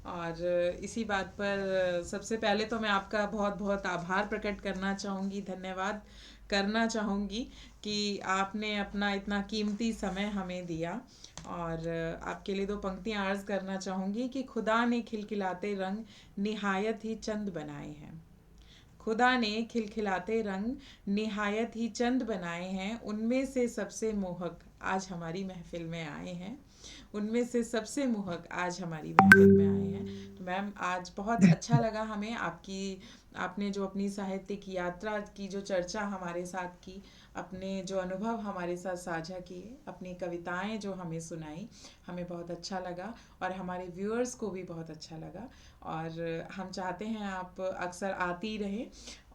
और इसी बात पर सबसे पहले तो मैं आपका बहुत बहुत आभार प्रकट करना चाहूँगी, धन्यवाद करना चाहूँगी कि आपने अपना इतना कीमती समय हमें दिया। और आपके लिए दो पंक्तियाँ अर्ज़ करना चाहूँगी कि खुदा ने खिलखिलाते रंग निहायत ही चंद बनाए हैं। खुदा ने खिलखिलाते रंग निहायत ही चंद बनाए हैं, उनमें से सबसे मोहक आज हमारी महफिल में आए हैं। उनमें से सबसे मोहक आज हमारी महफिल में आए हैं। तो मैम, आज बहुत अच्छा लगा हमें आपकी, आपने जो अपनी साहित्यिक यात्रा की जो चर्चा हमारे साथ की, अपने जो अनुभव हमारे साथ साझा किए, अपनी कविताएं जो हमें सुनाई, हमें बहुत अच्छा लगा और हमारे व्यूअर्स को भी बहुत अच्छा लगा। और हम चाहते हैं आप अक्सर आती रहें।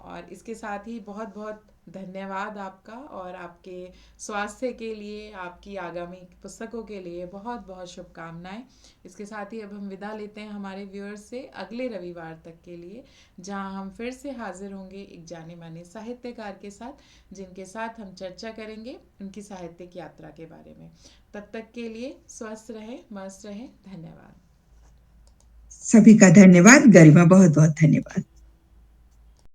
और इसके साथ ही बहुत बहुत धन्यवाद आपका, और आपके स्वास्थ्य के लिए, आपकी आगामी पुस्तकों के लिए बहुत बहुत शुभकामनाएं। इसके साथ ही अब हम विदा लेते हैं हमारे व्यूअर्स से अगले रविवार तक के लिए, जहां हम फिर से हाजिर होंगे एक जाने माने साहित्यकार के साथ, जिनके साथ हम चर्चा करेंगे उनकी साहित्यिक यात्रा के बारे में। तब तक के लिए स्वस्थ रहे, मस्त रहे। धन्यवाद। सभी का धन्यवाद। गरिमा, बहुत बहुत धन्यवाद।